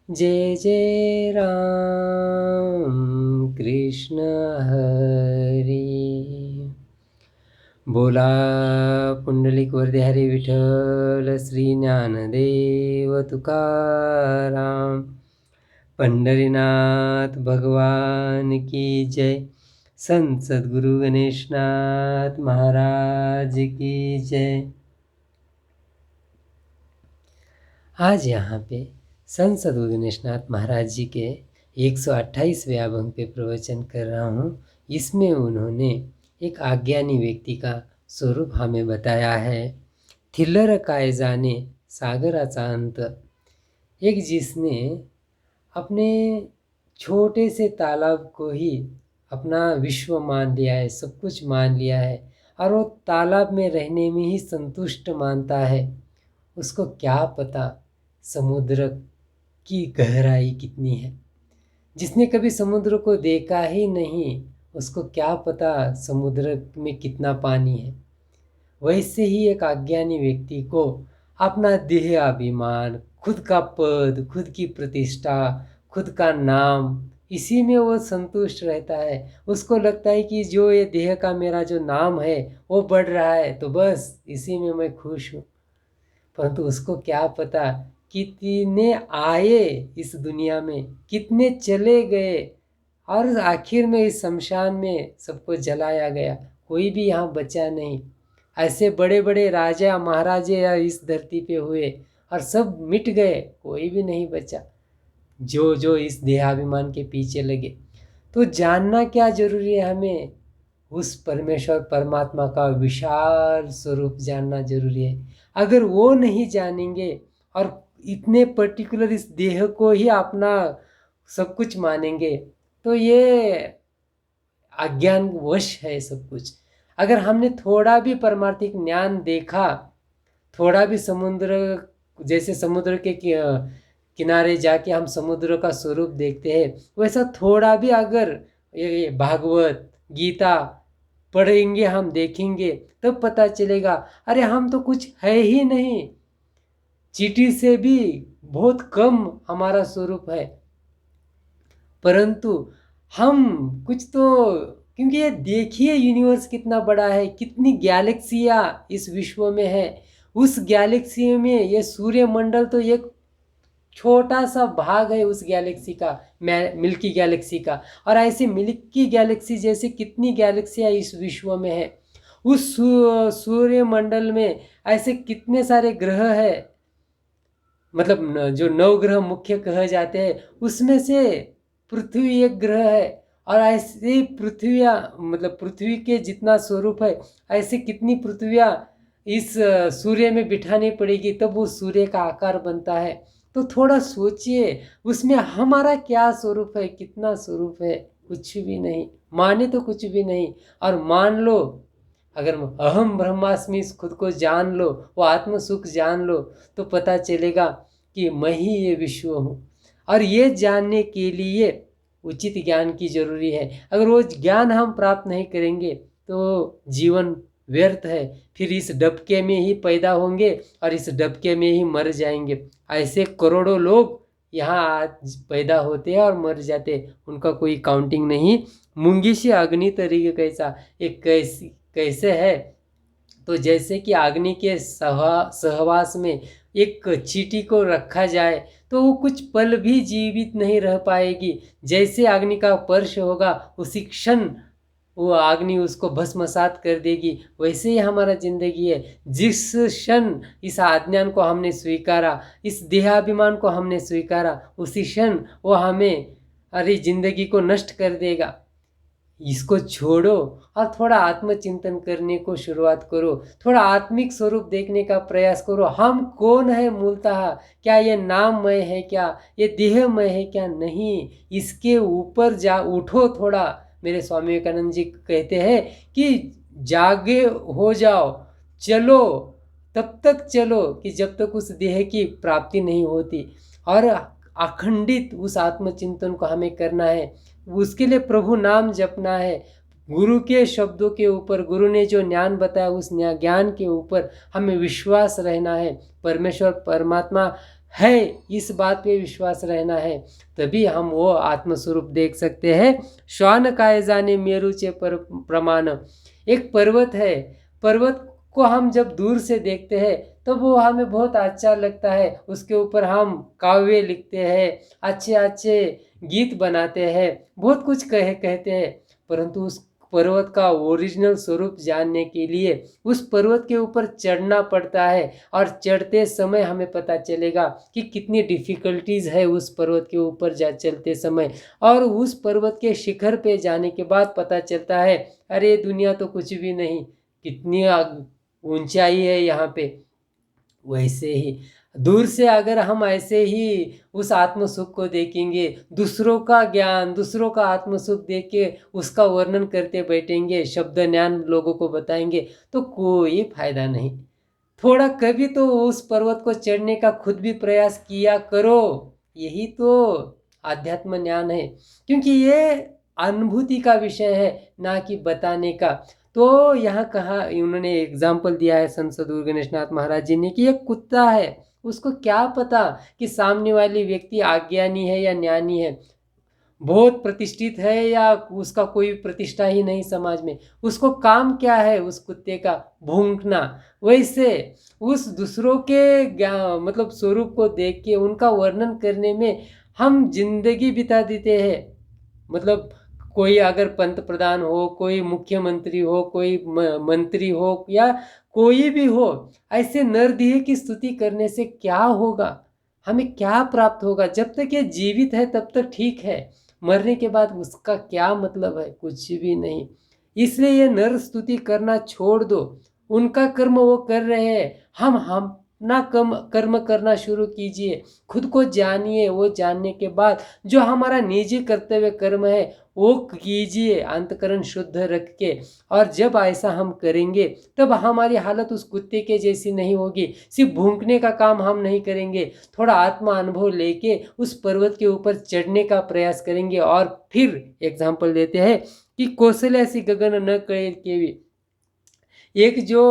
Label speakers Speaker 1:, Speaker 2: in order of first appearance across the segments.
Speaker 1: जय जय राम कृष्ण हरी। बोला पुंडलिक वरदे हरी विठ्ठल श्री ज्ञानदेव तुकाराम। पंढरीनाथ भगवान की जय। संत सद्गुरु गणेशनाथ महाराज की जय। आज यहाँ पे संत सद्गुरु गणेशनाथ महाराज जी के 128वें अभंग पे प्रवचन कर रहा हूँ। इसमें उन्होंने एक अज्ञानी व्यक्ति का स्वरूप हमें बताया है। थिल्लर काय जाने सागराचा अंत। एक जिसने अपने छोटे से तालाब को ही अपना विश्व मान लिया है, सब कुछ मान लिया है और वो तालाब में रहने में ही संतुष्ट मानता है। उसको क्या पता समुद्र की गहराई कितनी है। जिसने कभी समुद्र को देखा ही नहीं, उसको क्या पता समुद्र में कितना पानी है। वैसे ही एक अज्ञानी व्यक्ति को अपना देह अभिमान, खुद का पद, खुद की प्रतिष्ठा, खुद का नाम, इसी में वो संतुष्ट रहता है। उसको लगता है कि जो ये देह का मेरा जो नाम है वो बढ़ रहा है तो बस इसी में मैं खुश हूँ। परंतु उसको क्या पता कितने आए इस दुनिया में, कितने चले गए और आखिर में इस शमशान में सबको जलाया गया। कोई भी यहाँ बचा नहीं। ऐसे बड़े बड़े राजा महाराजे इस धरती पे हुए और सब मिट गए, कोई भी नहीं बचा जो जो इस देहाभिमान के पीछे लगे। तो जानना क्या जरूरी है, हमें उस परमेश्वर परमात्मा का विशाल स्वरूप जानना जरूरी है। अगर वो नहीं जानेंगे और इतने पर्टिकुलर इस देह को ही अपना सब कुछ मानेंगे तो ये अज्ञान वश है सब कुछ। अगर हमने थोड़ा भी परमार्थिक ज्ञान देखा, थोड़ा भी समुद्र, जैसे समुद्र के किनारे जाके हम समुद्र का स्वरूप देखते हैं, वैसा थोड़ा भी अगर ये भागवत गीता पढ़ेंगे, हम देखेंगे, तब पता चलेगा अरे हम तो कुछ है ही नहीं। चींटी से भी बहुत कम हमारा स्वरूप है। परंतु हम कुछ तो, क्योंकि ये देखिए यूनिवर्स कितना बड़ा है, कितनी गैलेक्सियाँ इस विश्व में है। उस गैलेक्सी में ये सूर्यमंडल तो एक छोटा सा भाग है उस गैलेक्सी का, मिल्की गैलेक्सी का। और ऐसे मिल्की गैलेक्सी जैसे कितनी गैलेक्सियाँ इस विश्व में है। उस सूर्यमंडल में ऐसे कितने सारे ग्रह है, मतलब जो 9 ग्रह मुख्य कहे जाते हैं, उसमें से पृथ्वी एक ग्रह है। और ऐसे पृथ्वियाँ, मतलब पृथ्वी के जितना स्वरूप है, ऐसे कितनी पृथ्वियाँ इस सूर्य में बिठानी पड़ेगी तब वो सूर्य का आकार बनता है। तो थोड़ा सोचिए उसमें हमारा क्या स्वरूप है, कितना स्वरूप है। कुछ भी नहीं, माने तो कुछ भी नहीं। और मान लो, अगर अहम ब्रह्मास्मि खुद को जान लो, वो आत्म सुख जान लो, तो पता चलेगा कि मैं ही ये विश्व हूँ। और ये जानने के लिए उचित ज्ञान की जरूरी है। अगर वो ज्ञान हम प्राप्त नहीं करेंगे तो जीवन व्यर्थ है। फिर इस डबके में ही पैदा होंगे और इस डबके में ही मर जाएंगे। ऐसे करोड़ों लोग यहाँ आज पैदा होते हैं और मर जाते, उनका कोई काउंटिंग नहीं। मूंगी से अग्नि तरीके कैसा, एक कैसे है, तो जैसे कि अग्नि के सहवास में एक चींटी को रखा जाए तो वो कुछ पल भी जीवित नहीं रह पाएगी। जैसे अग्नि का स्पर्श होगा उसी क्षण वो अग्नि उसको भस्मसात कर देगी। वैसे ही हमारा जिंदगी है। जिस क्षण इस अज्ञान को हमने स्वीकारा, इस देहाभिमान को हमने स्वीकारा, उसी क्षण वो हमें अरे जिंदगी को नष्ट कर देगा। इसको छोड़ो और थोड़ा आत्मचिंतन करने को शुरुआत करो। थोड़ा आत्मिक स्वरूप देखने का प्रयास करो। हम कौन है मूलतः? क्या ये नाममय है? क्या ये देहमय है? क्या नहीं। इसके ऊपर जा उठो थोड़ा। मेरे स्वामी विवेकानंद जी कहते हैं कि जागे हो जाओ, चलो, तब तक चलो कि जब तक उस देह की प्राप्ति नहीं होती। और अखंडित उस आत्मचिंतन को हमें करना है। उसके लिए प्रभु नाम जपना है। गुरु के शब्दों के ऊपर, गुरु ने जो ज्ञान बताया उस ज्ञान के ऊपर हमें विश्वास रहना है। परमेश्वर परमात्मा है, इस बात पे विश्वास रहना है, तभी हम वो आत्मस्वरूप देख सकते हैं। श्वान काय जाने मेरुचे पर प्रमाण, एक पर्वत है, पर्वत को हम जब दूर से देखते हैं तो वो हमें बहुत अच्छा लगता है, उसके ऊपर हम काव्य लिखते हैं, अच्छे अच्छे गीत बनाते हैं, बहुत कुछ कहते हैं, परंतु उस पर्वत का ओरिजिनल स्वरूप जानने के लिए उस पर्वत के ऊपर चढ़ना पड़ता है, और चढ़ते समय हमें पता चलेगा कि कितनी डिफ़िकल्टीज़ है उस पर्वत के ऊपर चलते समय, और उस पर्वत के शिखर पे जाने के बाद पता चलता है अरे दुनिया तो कुछ भी नहीं, कितनी ऊंचाई है यहाँ पे। वैसे ही दूर से अगर हम ऐसे ही उस आत्म सुख को देखेंगे, दूसरों का ज्ञान, दूसरों का आत्म सुख देख के उसका वर्णन करते बैठेंगे, शब्द ज्ञान लोगों को बताएंगे, तो कोई फायदा नहीं। थोड़ा कभी तो उस पर्वत को चढ़ने का खुद भी प्रयास किया करो, यही तो आध्यात्म ज्ञान है, क्योंकि ये अनुभूति का विषय है, ना कि बताने का। तो यहाँ कहा, उन्होंने एग्जाम्पल दिया है संत सद्गुरु गणेशनाथ महाराज जी ने कि एक कुत्ता है, उसको क्या पता कि सामने वाली व्यक्ति अज्ञानी है या ज्ञानी है, बहुत प्रतिष्ठित है या उसका कोई प्रतिष्ठा ही नहीं समाज में, उसको काम क्या है उस कुत्ते का, भूंकना। वैसे उस दूसरों के मतलब स्वरूप को देख के उनका वर्णन करने में हम जिंदगी बिता देते हैं। मतलब कोई अगर पंत प्रधान हो, कोई मुख्यमंत्री हो, कोई मंत्री हो, या कोई भी हो, ऐसे नरदेह की स्तुति करने से क्या होगा, हमें क्या प्राप्त होगा? जब तक ये जीवित है तब तक ठीक है, मरने के बाद उसका क्या मतलब है? कुछ भी नहीं। इसलिए ये नर स्तुति करना छोड़ दो, उनका कर्म वो कर रहे हैं, हम अपना कर्म करना शुरू कीजिए, खुद को जानिए, वो जानने के बाद जो हमारा निजी कर्तव्य कर्म है वो कीजिए अंतकरण शुद्ध रख के। और जब ऐसा हम करेंगे तब हमारी हालत उस कुत्ते के जैसी नहीं होगी। सिर्फ भूंकने का काम हम नहीं करेंगे, थोड़ा आत्मा अनुभव लेके उस पर्वत के ऊपर चढ़ने का प्रयास करेंगे। और फिर एग्जाम्पल देते हैं कि कौशल्या सी गगन न कळे केवी, एक जो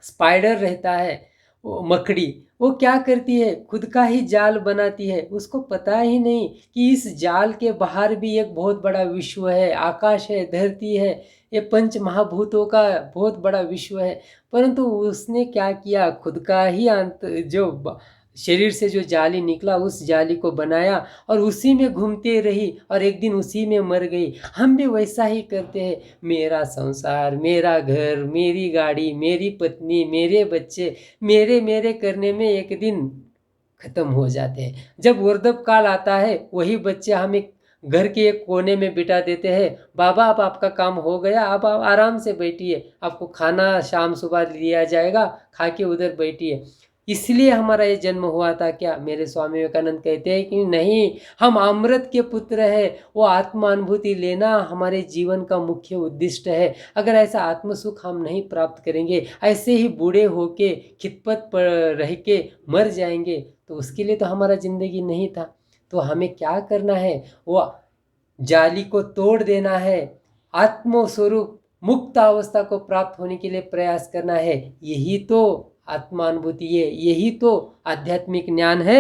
Speaker 1: स्पाइडर रहता है, वो मकड़ी, वो क्या करती है, खुद का ही जाल बनाती है, उसको पता ही नहीं कि इस जाल के बाहर भी एक बहुत बड़ा विश्व है, आकाश है, धरती है, ये पंच महाभूतों का बहुत बड़ा विश्व है। परंतु उसने क्या किया, खुद का ही जो शरीर से जो जाली निकला उस जाली को बनाया और उसी में घूमते रही और एक दिन उसी में मर गई। हम भी वैसा ही करते हैं, मेरा संसार, मेरा घर, मेरी गाड़ी, मेरी पत्नी, मेरे बच्चे, मेरे मेरे करने में एक दिन खत्म हो जाते हैं। जब वृद्ध काल आता है वही बच्चे हमें घर के एक कोने में बिठा देते हैं, बाबा अब आपका काम हो गया, अब आप आराम से बैठिए, आपको खाना शाम सुबह दिया जाएगा, खा के उधर बैठिए। इसलिए हमारा ये जन्म हुआ था क्या? मेरे स्वामी विवेकानंद कहते हैं कि नहीं, हम अमृत के पुत्र है, वो आत्मानुभूति लेना हमारे जीवन का मुख्य उद्दिष्ट है। अगर ऐसा आत्म सुख हम नहीं प्राप्त करेंगे, ऐसे ही बूढ़े होके खिदमत पर रह के मर जाएंगे, तो उसके लिए तो हमारा जिंदगी नहीं था। तो हमें क्या करना है, वो जाली को तोड़ देना है, आत्मस्वरूप मुक्त अवस्था को प्राप्त होने के लिए प्रयास करना है। यही तो आत्मानुभूति है, यही तो आध्यात्मिक ज्ञान है।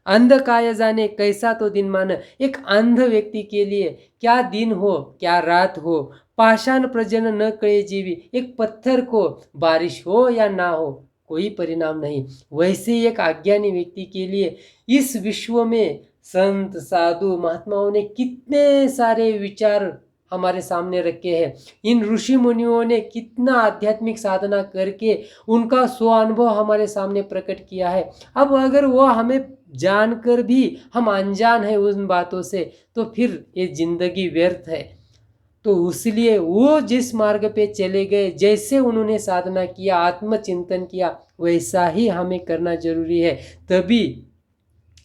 Speaker 1: अंध काय जाने कैसा तो दिन मान, एक अंध व्यक्ति के लिए क्या दिन हो क्या रात हो, पाषाण प्रजन न कळे जीवी, एक पत्थर को बारिश हो या ना हो कोई परिणाम नहीं। वैसे ही एक अज्ञानी व्यक्ति के लिए इस विश्व में संत साधु महात्माओं ने कितने सारे विचार हमारे सामने रखे हैं। इन ऋषि मुनियों ने कितना आध्यात्मिक साधना करके उनका स्व अनुभव हमारे सामने प्रकट किया है। अब अगर वो हमें जानकर भी हम अनजान हैं उन बातों से, तो फिर ये जिंदगी व्यर्थ है। तो इसलिए वो जिस मार्ग पे चले गए, जैसे उन्होंने साधना किया, आत्मचिंतन किया, वैसा ही हमें करना जरूरी है। तभी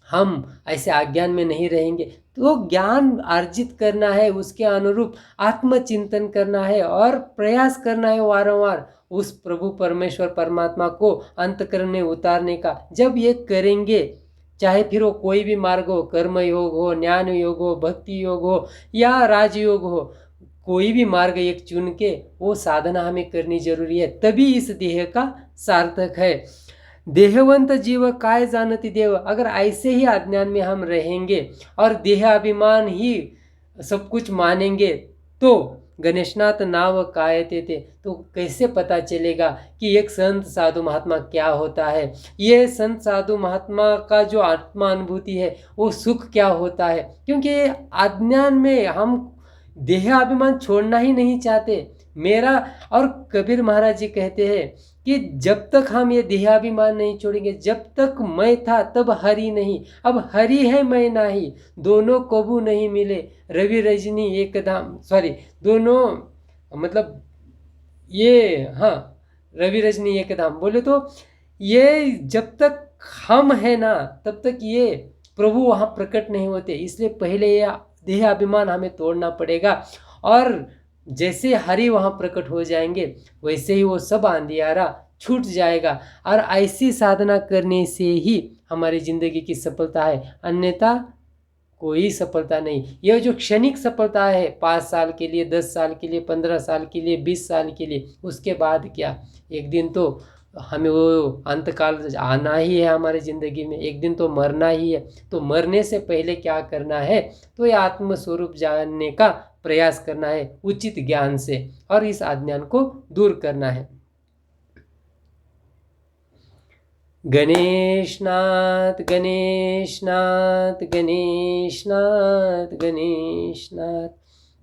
Speaker 1: हम ऐसे अज्ञान में नहीं रहेंगे। तो ज्ञान अर्जित करना है, उसके अनुरूप आत्मचिंतन करना है और प्रयास करना है वारंवार उस प्रभु परमेश्वर परमात्मा को अंतकरण में उतारने का। जब ये करेंगे, चाहे फिर वो कोई भी मार्ग हो, कर्म योग हो, ज्ञान योग हो, भक्ति योग हो या राजयोग हो, कोई भी मार्ग एक चुन के वो साधना हमें करनी जरूरी है, तभी इस देह का सार्थक है। देहवंत जीव काय जाणती देव। अगर ऐसे ही अज्ञान में हम रहेंगे और देहाभिमान ही सब कुछ मानेंगे तो गणेशनाथ नाव कायते थे, तो कैसे पता चलेगा कि एक संत साधु महात्मा क्या होता है। ये संत साधु महात्मा का जो आत्मा अनुभूति है वो सुख क्या होता है, क्योंकि अज्ञान में हम देहाभिमान छोड़ना ही नहीं चाहते। मेरा और कबीर महाराज जी कहते हैं कि जब तक हम ये देहाभिमान नहीं छोड़ेंगे, जब तक मैं था तब हरि नहीं, अब हरि है मैं नहीं, दोनों कबू नहीं मिले, रवि रजनी एक धाम, सॉरी दोनों मतलब ये, हाँ रवि रजनी एक धाम बोले तो ये जब तक हम है ना तब तक ये प्रभु वहाँ प्रकट नहीं होते। इसलिए पहले ये देह अभिमान हमें तोड़ना पड़ेगा, और जैसे हरि वहाँ प्रकट हो जाएंगे वैसे ही वो सब अंधियारा छूट जाएगा। और ऐसी साधना करने से ही हमारी ज़िंदगी की सफलता है, अन्यथा कोई सफलता नहीं। यह जो क्षणिक सफलता है 5 साल के लिए, 10 साल के लिए, 15 साल के लिए, 20 साल के लिए, उसके बाद क्या, एक दिन तो हमें वो अंतकाल आना ही है हमारी ज़िंदगी में, एक दिन तो मरना ही है। तो मरने से पहले क्या करना है, तो ये आत्मस्वरूप जानने का प्रयास करना है उचित ज्ञान से, और इस अज्ञान को दूर करना है। गणेशनाथ गणेशनाथ गणेशनाथ गणेशनाथ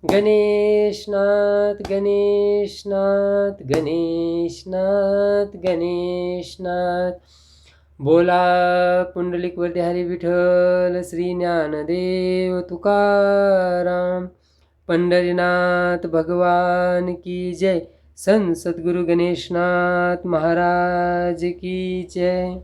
Speaker 1: गणेशनाथ गणेशनाथ गणेशनाथ गणेशनाथ। बोला पुंडलिक वरदे हरी विठ्ठल श्री ज्ञानदेव तुकाराम। पंढरीनाथ भगवान की जय। संत सद्गुरु गणेशनाथ महाराज की जय।